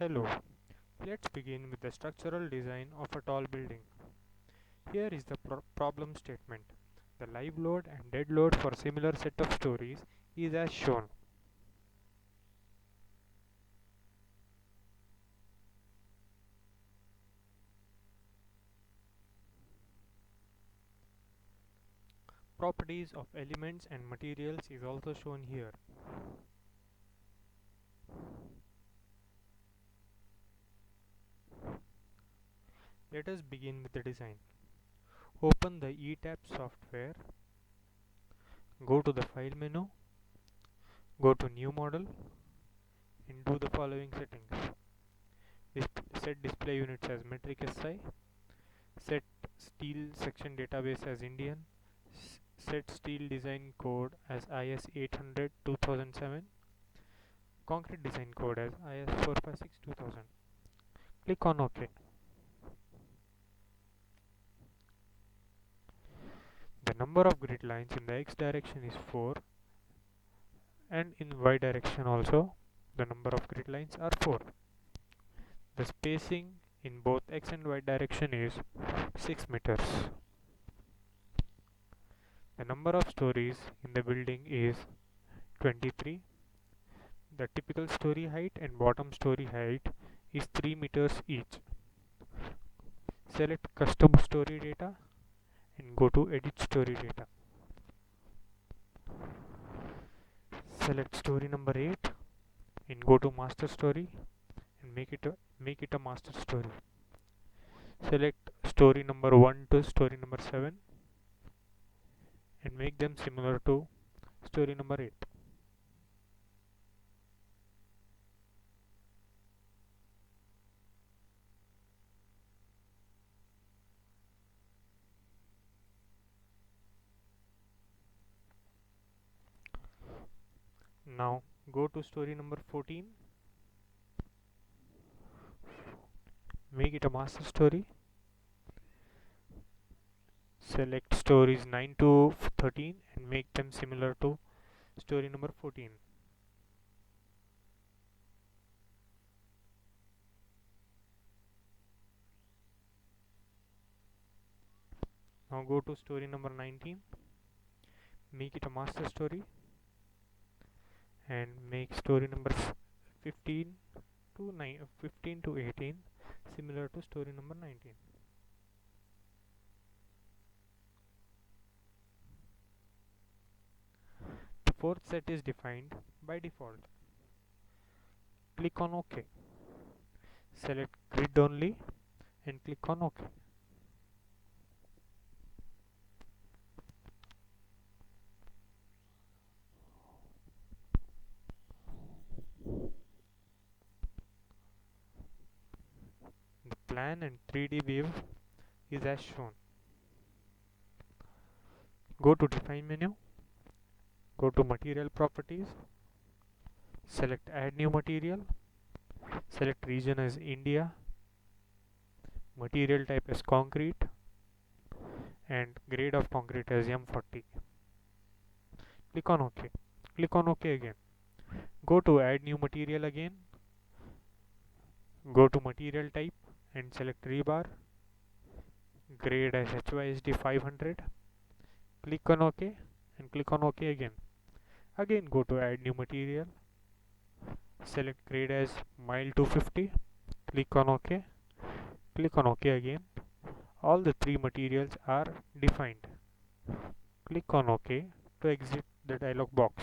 Hello, let's begin with the structural design of a tall building. Here is the problem statement. The live load and dead load for similar set of stories is as shown. Properties of elements and materials is also shown here. Let us begin with the design. Open the ETAP software, go to the file menu, go to new model and do the following settings. Set display units as metric SI, set steel section database as Indian, set steel design code as IS 800 2007, concrete design code as IS 456 2000. Click on OK. The number of grid lines in the X direction is 4 and in Y direction also the number of grid lines are 4. The spacing in both X and Y direction is 6 meters. The number of stories in the building is 23. The typical story height and bottom story height is 3 meters each. Select custom story data and go to edit story data. Select story number 8 and go to master story and make it a master story. Select story number 1 to story number 7 and make them similar to story number 8. Now go to story number 14, make it a master story. Select stories 9 to 13 and make them similar to story number 14. Now go to story number 19, make it a master story and make story number 15 15 to 18 similar to story number 19. The fourth set is defined by default. Click on OK. Select grid only and click on OK. The plan and 3D view is as shown. Go to define menu, go to material properties, select add new material, select region as India, material type as concrete and grade of concrete as M40. Click on OK. Click on OK again. Go to add new material again, go to material type and select rebar, grade as HYSD 500. Click on OK and click on OK again. Again go to add new material, select grade as mile 250, click on OK, click on OK again. All the three materials are defined. Click on OK to exit the dialog box.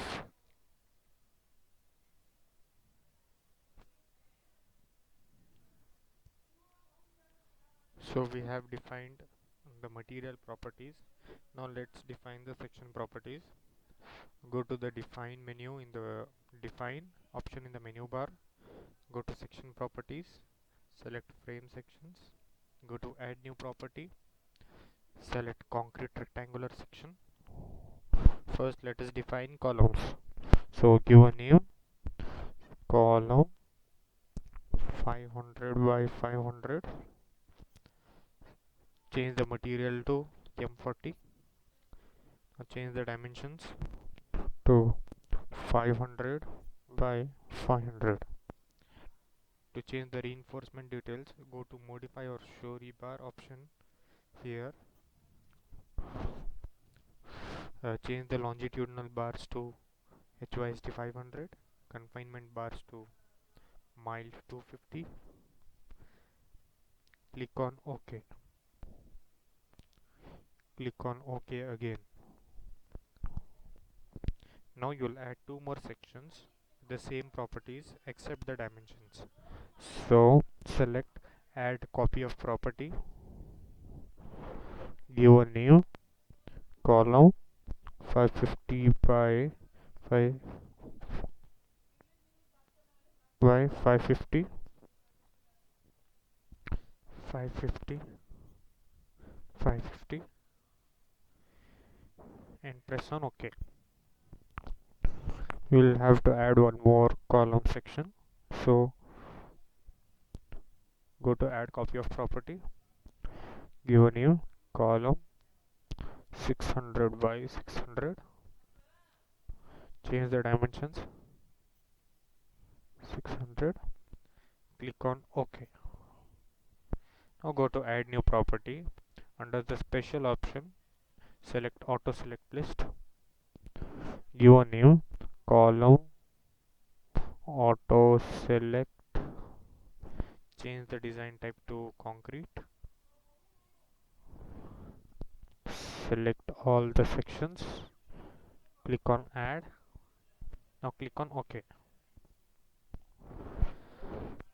So we have defined the material properties. Now let's define the section properties. Go to the define menu in the define option in the menu bar. Go to section properties, select frame sections, go to add new property, select concrete rectangular section. First let us define columns. So give a name, column 500 by 500, change the material to M40, change the dimensions to 500 by 500. To change the reinforcement details, go to modify or show rebar option here. Change the longitudinal bars to HYSD 500, confinement bars to mild 250. Click on OK. Click on OK again. Now you'll add two more sections with the same properties except the dimensions. So select add copy of property, give a name, column 550 by 5 by 550, 550, 550, and press on OK. We'll have to add one more column section. So go to add copy of property, give a name, column 600 by 600, change the dimensions 600, click on OK. Now go to add new property. Under the special option, select auto select list, give a name, column auto select, change the design type to concrete, select all the sections, click on add. Now click on OK.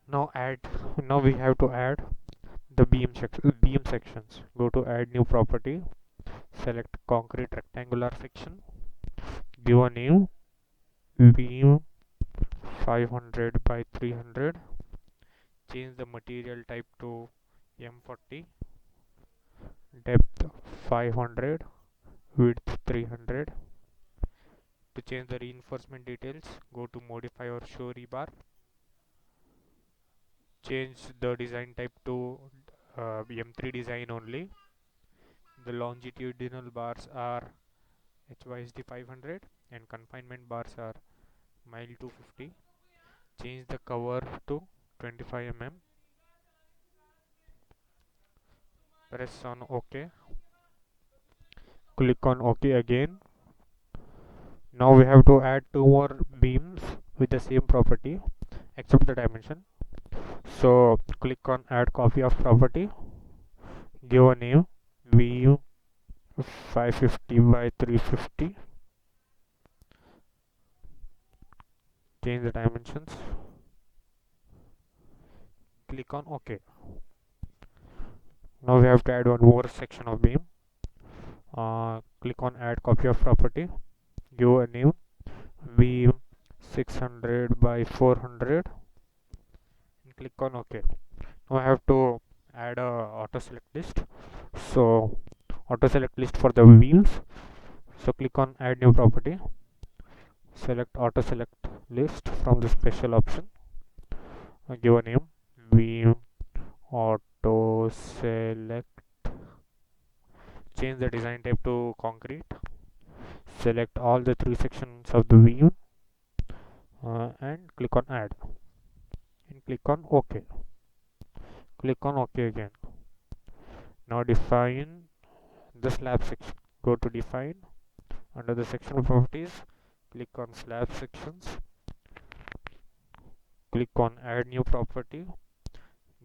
Now we have to add the beam sections. Go to add new property, select concrete rectangular section, give a name, beam 500 by 300, change the material type to M40, depth 500, width 300. To change the reinforcement details, go to modify or show rebar, change the design type to M3 design only. The longitudinal bars are HYSD 500 and confinement bars are mile 250. Change the cover to 25 mm. Press on OK. Click on OK again. Now we have to add two more beams with the same property except the dimension. So click on add copy of property, give a name, beam 550 by 350, change the dimensions, click on OK. Now we have to add one more section of beam. Click on add copy of property, give a name, beam 600 by 400, and click on OK. Now I have to add a auto select list. So auto select list for the beams. So click on add new property, select auto select list from the special option, give a name, beam auto select, change the design type to concrete, select all the three sections of the beam and click on add and click on OK. Click on OK again. Now define the slab section. Go to define, under the section properties, click on slab sections, click on add new property,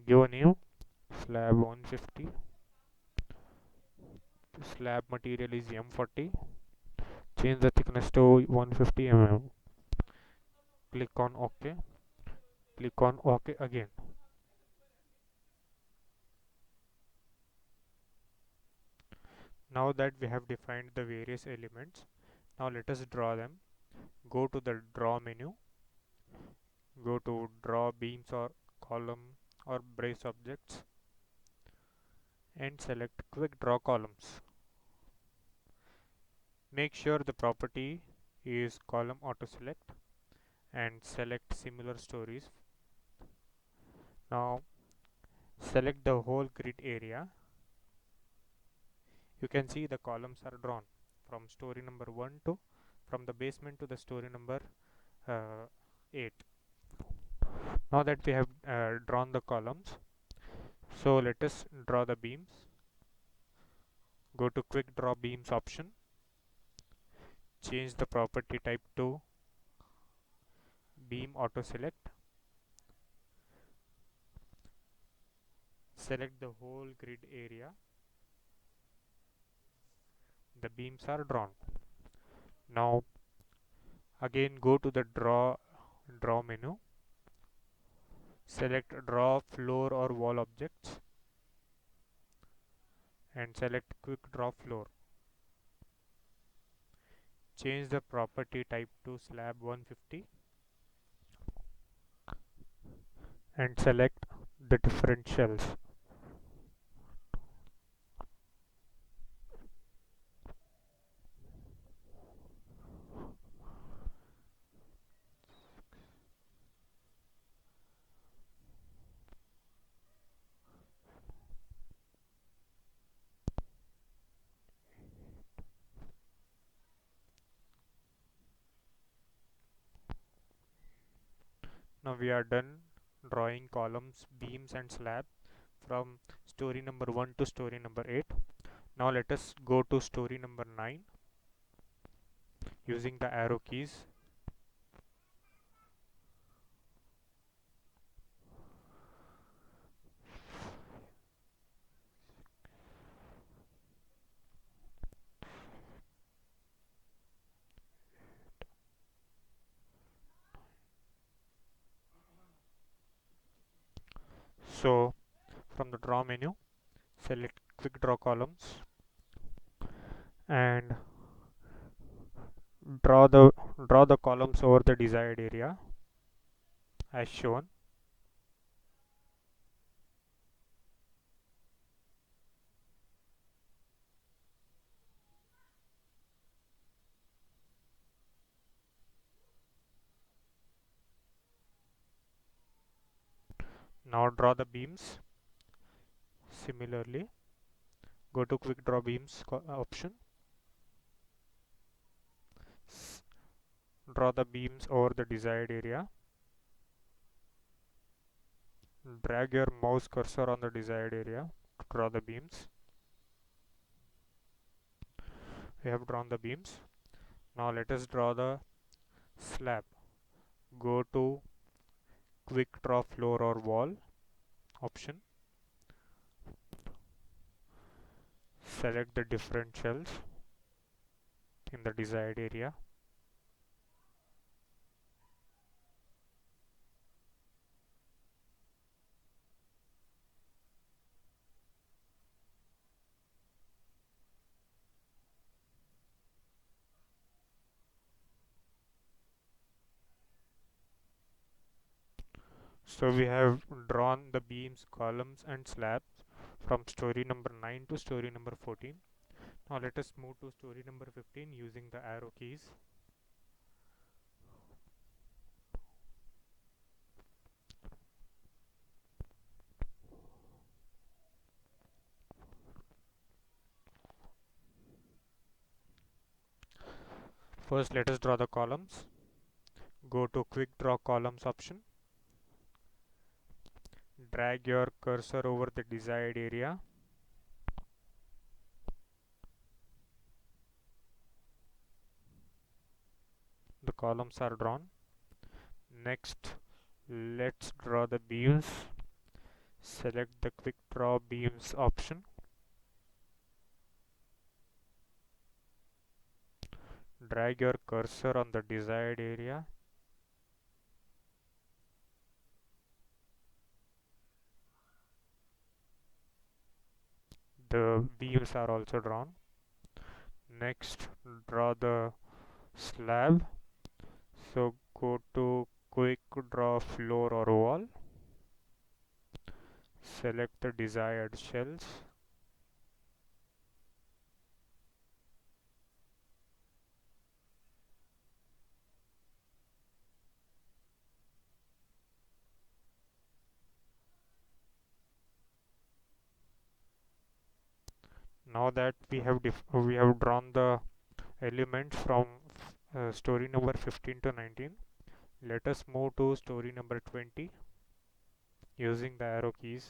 give a name, slab 150, slab material is M40, change the thickness to 150 mm, click on OK, click on OK again. Now that we have defined the various elements, now let us draw them. Go to the draw menu, go to draw beams or column or brace objects and select quick draw columns. Make sure the property is column auto select and select similar stories. Now select the whole grid area. You can see the columns are drawn from story number 1 to from the basement to the story number 8. Now that we have drawn the columns, so let us draw the beams. Go to quick draw beams option, change the property type to beam auto select, select the whole grid area. The beams are drawn. Now again go to the draw menu, select draw floor or wall objects and select quick draw floor. Change the property type to slab 150 and select the differentials. Now we are done drawing columns, beams and slab from story number 1 to story number 8. Now let us go to story number 9 using the arrow keys. So from the draw menu, select quick draw columns and draw the columns over the desired area as shown. Now draw the beams. Similarly, go to quick draw beams option, draw the beams over the desired area, drag your mouse cursor on the desired area to draw the beams. We have drawn the beams. Now let us draw the slab. Go to quick draw floor or wall option, select the differentials in the desired area. So we have drawn the beams, columns and slabs from story number 9 to story number 14. Now let us move to story number 15 using the arrow keys. First let us draw the columns. Go to quick draw columns option. Drag your cursor over the desired area. The columns are drawn. Next, let's draw the beams. Select the quick draw beams option. Drag your cursor on the desired area. The beams are also drawn. Next, draw the slab. So go to quick draw floor or wall. Select the desired shells. Now that we have drawn the elements from story number 15 to 19, Let us move to story number 20 using the arrow keys.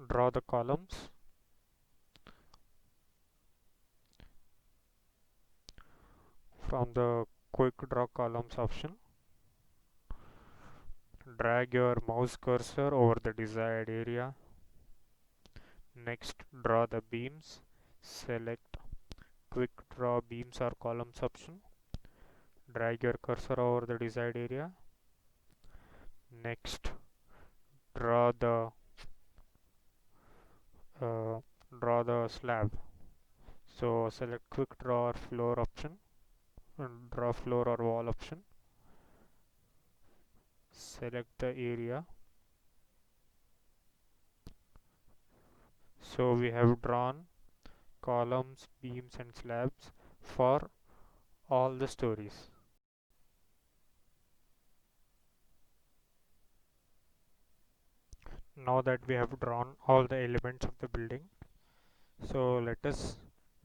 Draw the columns. From the quick draw columns option, drag your mouse cursor over the desired area. Next, draw the beams. Select quick draw beams or columns option. Drag your cursor over the desired area. Next, draw the uh, slab. So select quick draw or floor option and draw floor or wall option. Select the area. So we have drawn columns, beams and slabs for all the stories. Now that we have drawn all the elements of the building, so let us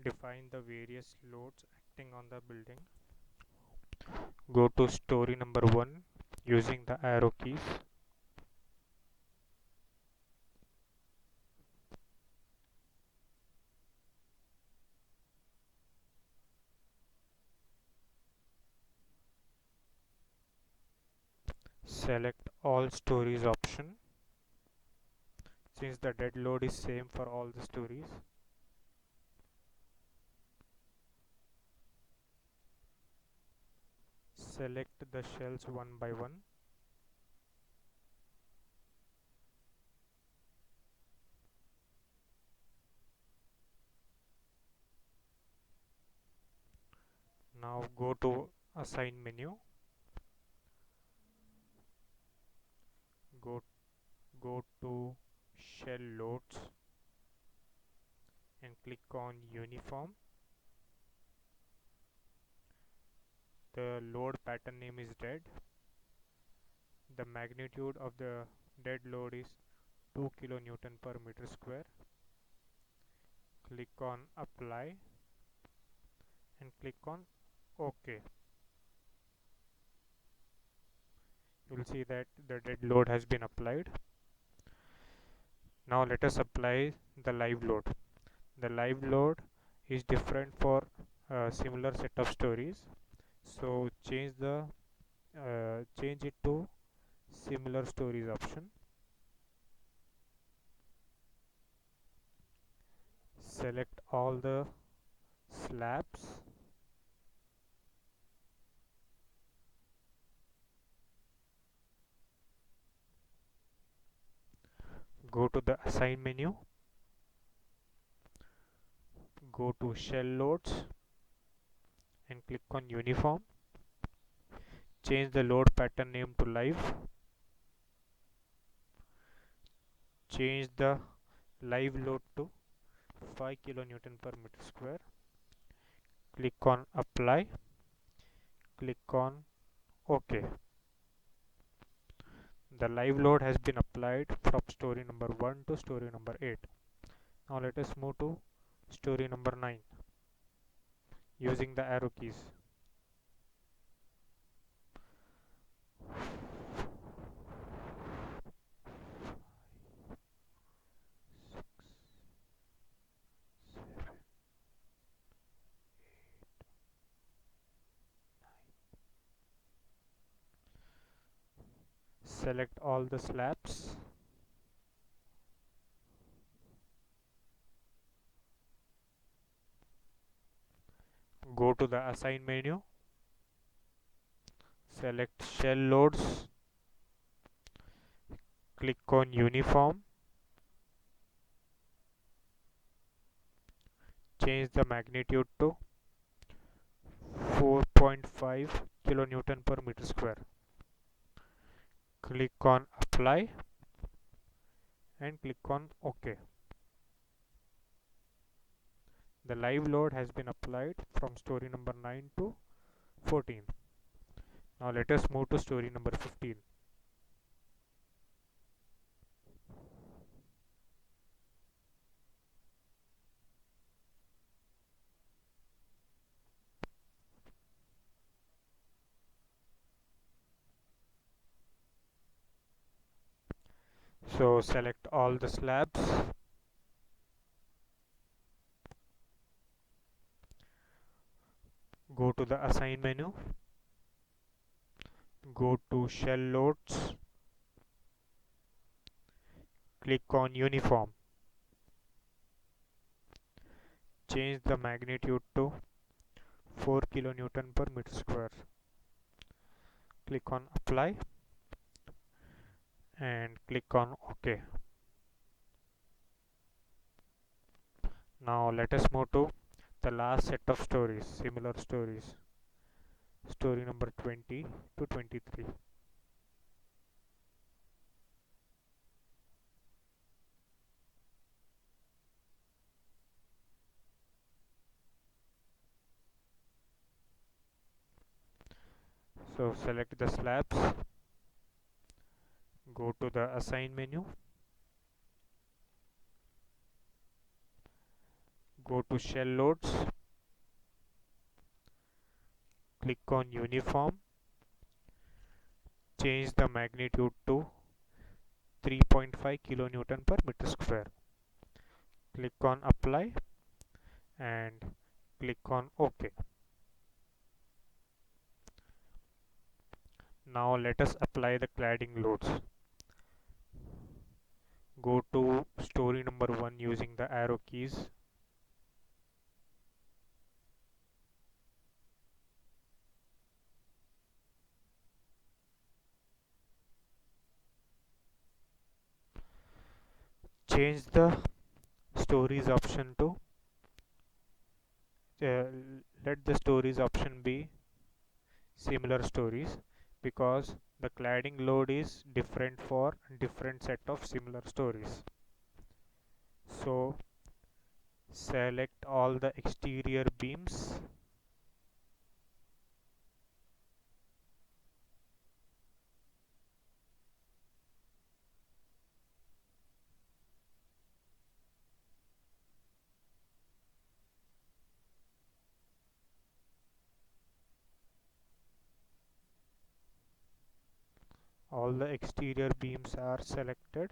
define the various loads acting on the building. Go to story number 1 using the arrow keys. Select all stories option since the dead load is same for all the stories. Select the shells one by one. Now go to assign menu. Go to shell loads and click on uniform. The load pattern name is dead. The magnitude of the dead load is 2 kilonewton per meter square. Click on apply and click on OK. You will see that the dead load has been applied. Now let us apply the live load. The live load is different for a similar set of stories. So change it to similar stories option. Select all the slabs. Go to the assign menu. Go to shell loads and click on uniform. Change the load pattern name to live. Change the live load to 5 kilonewton per meter square. Click on apply. Click on OK. The live load has been applied from story number 1 to story number 8. Now let us move to story number 9 using the arrow keys. Select all the slabs. Go to the assign menu. Select shell loads. Click on uniform. Change the magnitude to 4.5 kilonewton per meter square. Click on apply and click on OK. The live load has been applied from story number 9 to 14. Now let us move to story number 15. So select all the slabs, go to the assign menu, go to shell loads, click on uniform, change the magnitude to 4 kilonewton per meter square. Click on apply and click on OK. Now let us move to the last set of stories, similar stories, story number 20 to 23. So select the slabs, go to the assign menu, go to shell loads, click on uniform, change the magnitude to 3.5 kilonewton per meter square. Click on apply and click on OK. Now let us apply the cladding loads. Go to story number 1 using the arrow keys. Change the stories option to uh, let the stories option be similar stories, because the cladding load is different for different set of similar stories. So select all the exterior beams, all the exterior beams are selected.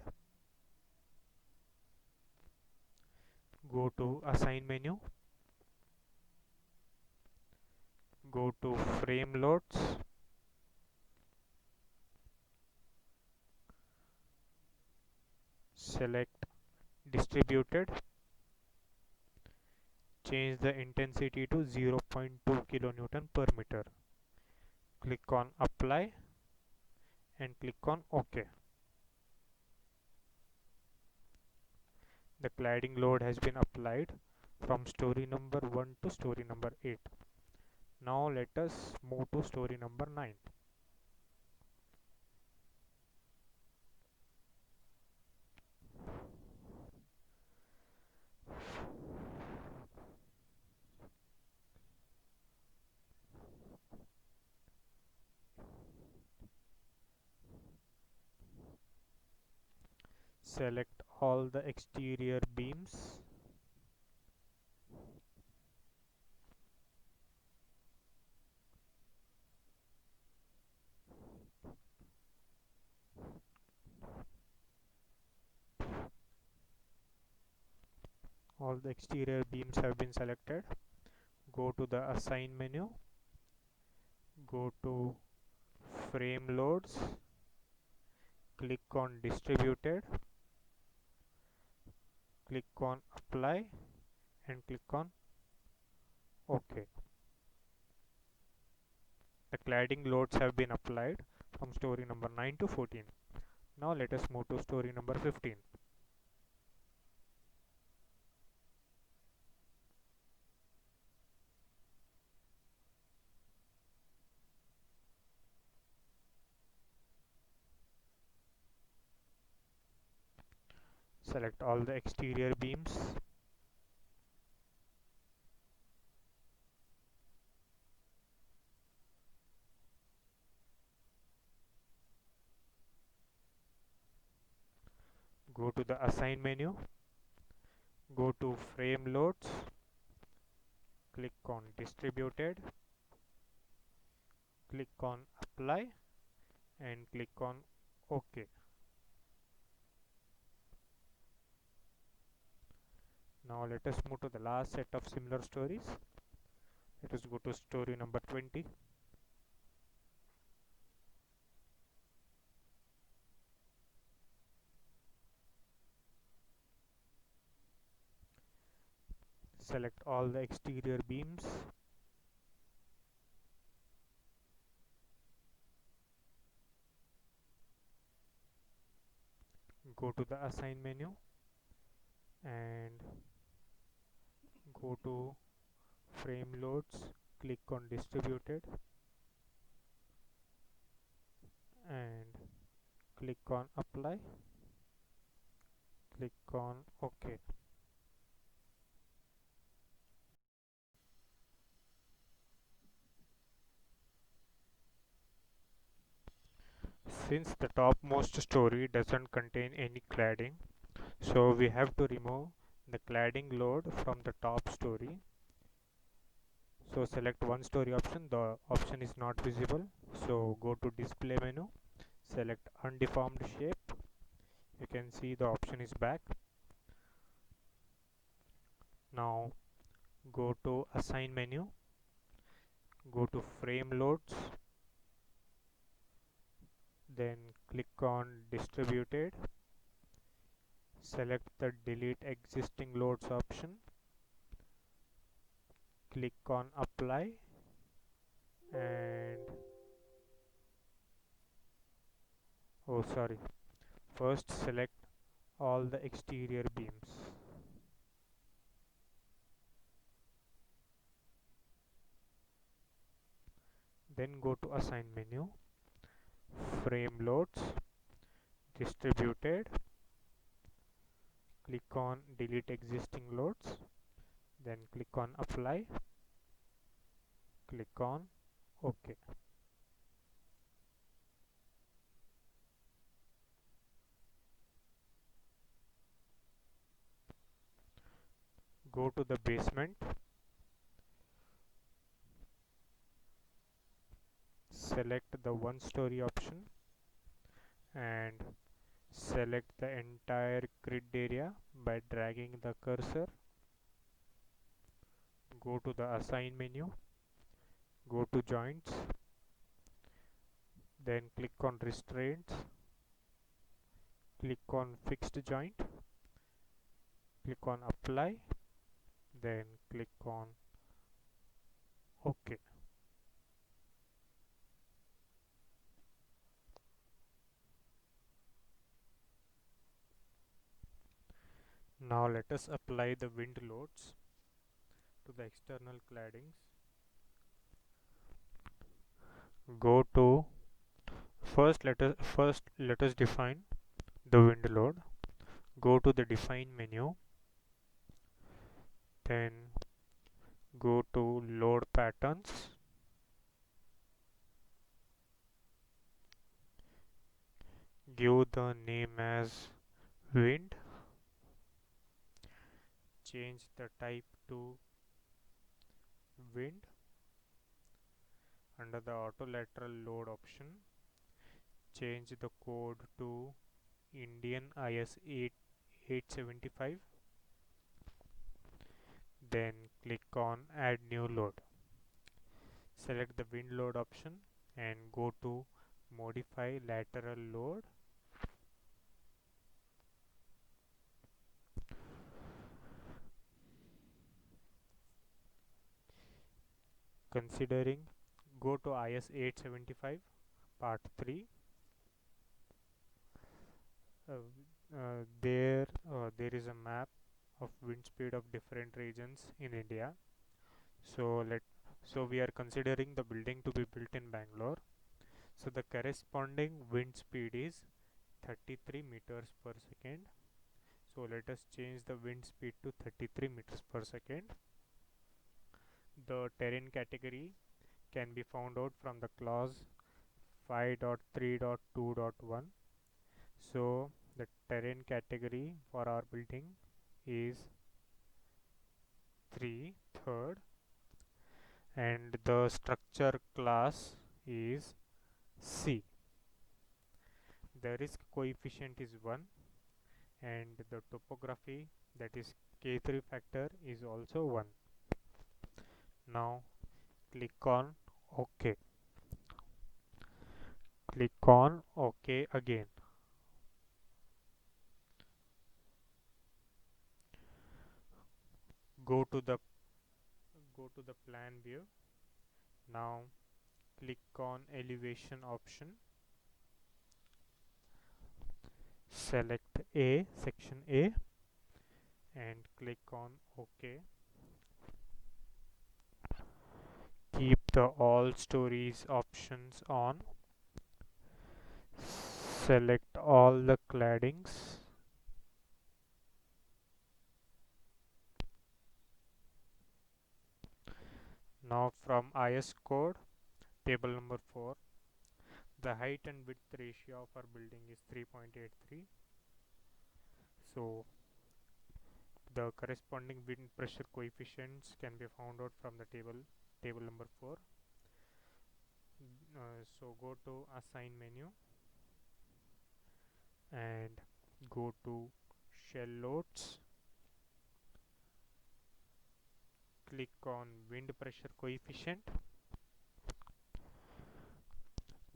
Go to assign menu, go to frame loads, select distributed, change the intensity to 0.2 kilonewton per meter. Click on apply and click on OK. The cladding load has been applied from story number 1 to story number 8. Now let us move to story number 9. Select all the exterior beams, all the exterior beams have been selected. Go to the assign menu, go to frame loads, click on distributed, click on apply and click on OK. The cladding loads have been applied from story number 9 to 14. Now let us move to story number 15. Select all the exterior beams, Go to the assign menu, go to frame loads, click on distributed, click on apply and click on OK. Now let us move to the last set of similar stories. Let us go to story number 20. Select all the exterior beams. Go to the assign menu and go to frame loads, click on distributed and click on apply, click on OK. Since the topmost story doesn't contain any cladding, so we have to remove the cladding load from the top story. So select one story option, the option is not visible. So go to display menu, select undeformed shape. You can see the option is back. Now go to assign menu, go to frame loads, then click on distributed, select the delete existing loads option, click on apply and first select all the exterior beams. Then go to assign menu, frame loads, distributed, click on delete existing loads, then click on apply, click on OK. Go to the basement, select the one story option and select the entire grid area by dragging the cursor. Go to the assign menu, go to joints, then click on restraints, click on fixed joint, click on apply, then click on OK. Now let us apply the wind loads to the external claddings. Go to let us define the wind load. Go to the define menu, then go to load patterns, give the name as wind, change the type to wind. Under the auto lateral load option, change the code to Indian IS 875, then click on add new load. Select the wind load option and go to modify lateral load. Considering, go to IS 875 part 3. There is a map of wind speed of different regions in India. So we are considering the building to be built in Bangalore. So the corresponding wind speed is 33 meters per second. So let us change the wind speed to 33 meters per second. The terrain category can be found out from the clause 5.3.2.1. So The terrain category for our building is 3 third, and the structure class is C. The risk coefficient is 1, and the topography, that is K3 factor, is also 1. Now click on OK. Click on OK again. Go to the plan view. Now click on elevation option. Select section A and click on OK. Keep the all stories options on. Select all the claddings. Now from IS code, table number 4, the height and width ratio of our building is 3.83. So the corresponding wind pressure coefficients can be found out from the table number 4. So go to assign menu and go to shell loads. Click on wind pressure coefficient.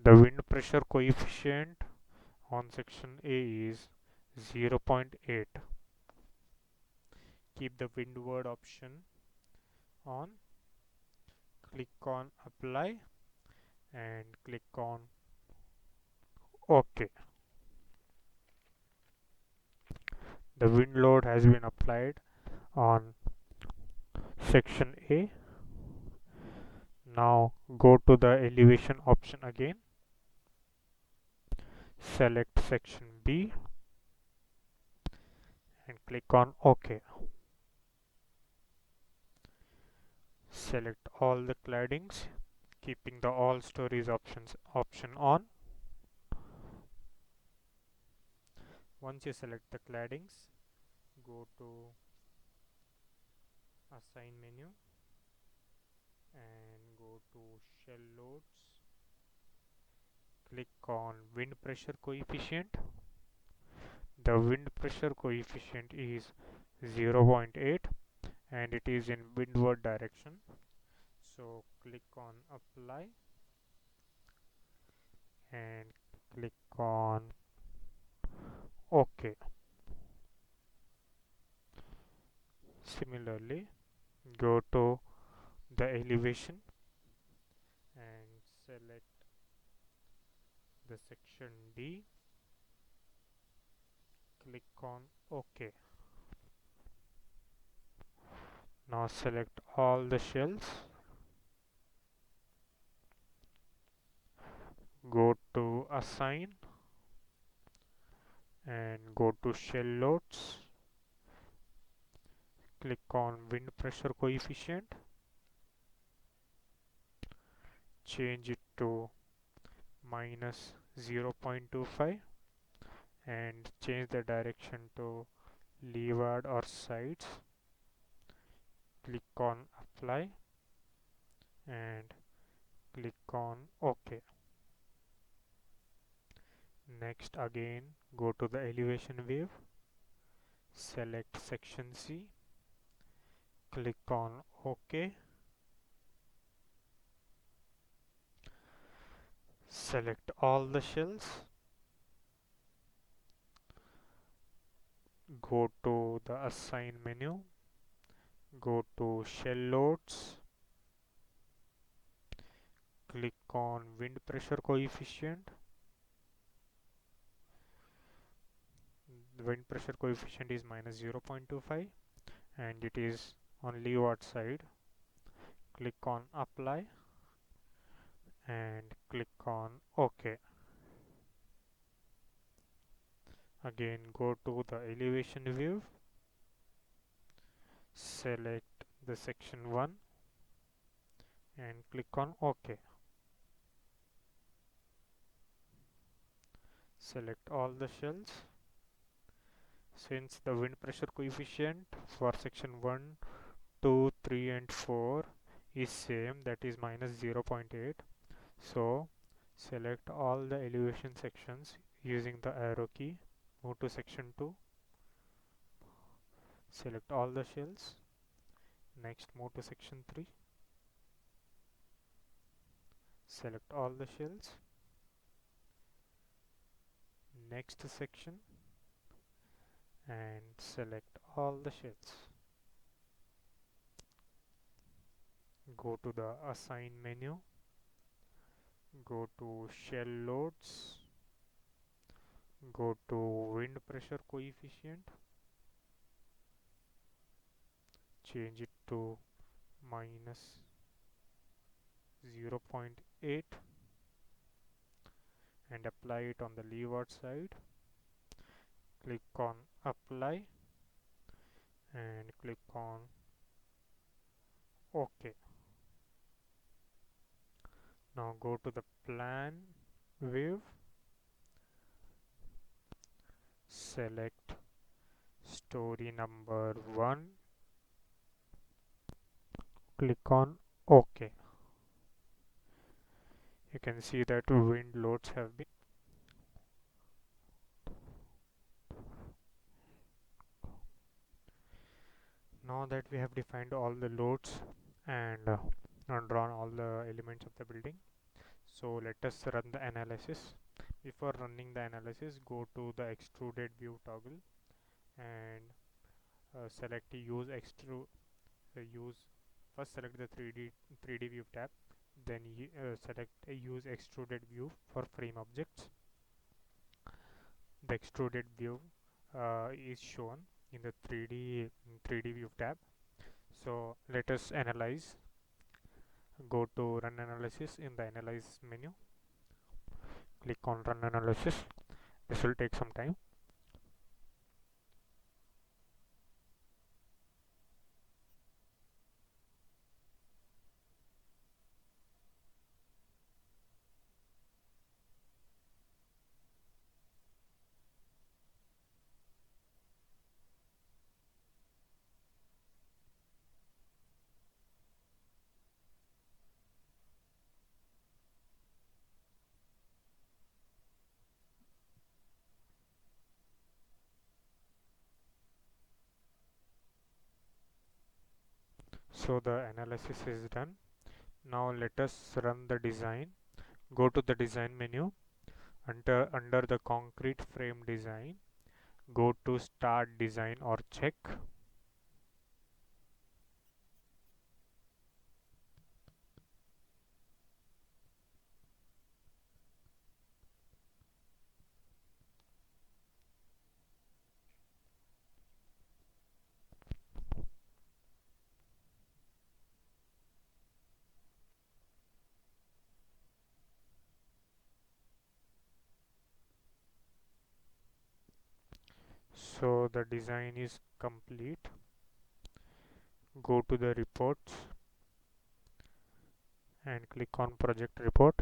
The wind pressure coefficient on section A is 0.8. Keep the windward option on. Click on apply and click on OK. The wind load has been applied on section A. Now go to the elevation option again. Select section B and click on OK. Select all the claddings, keeping the all stories option on. Once you select the claddings, go to assign menu and go to shell loads. Click on wind pressure coefficient. The wind pressure coefficient is 0.8 and it is in windward direction. So click on apply and click on OK. Similarly, go to the elevation and select the section D. Click on OK. Now select all the shells. Go to assign and go to shell loads. Click on wind pressure coefficient. Change it to minus 0.25 and change the direction to leeward or sides. Click on apply and click on OK. Next, again go to the elevation view, select section C, click on OK. Select all the shells. Go to the assign menu, go to shell loads, click on wind pressure coefficient. The wind pressure coefficient is minus 0.25 and it is on leeward side. Click on apply and click on OK. Again go to the elevation view, select the section 1 and click on OK. Select all the shells. Since the wind pressure coefficient for section 1, 2, 3 and 4 is same, that is minus 0.8, so select all the elevation sections using the arrow key, move to section 2, select all the shells, next move to section 3, select all the shells, next section and select all the shells. Go to the assign menu, go to shell loads, go to wind pressure coefficient, change it to minus 0.8 and apply it on the leeward side. Click on apply and click on OK. Now go to the plan view, select story number 1, click on OK. You can see that wind loads have been. Now that we have defined all the loads and drawn all the elements of the building, so let us run the analysis. Before running the analysis, go to the extruded view toggle and select use extrude. Use first select the 3D view tab, then select use extruded view for frame objects. The extruded view is shown in the 3D view tab. So let us analyze. Go to run analysis in the analyze menu, click on run analysis. This will take some time. So the analysis is done. Now let us run the design. Go to the design menu, under the concrete frame design, go to start design or check. So the design is complete. Go to the reports and click on project report.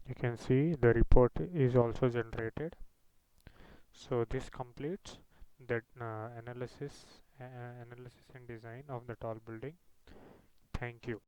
You can see the report is also generated. So this completes that analysis and design of the tall building. Thank you.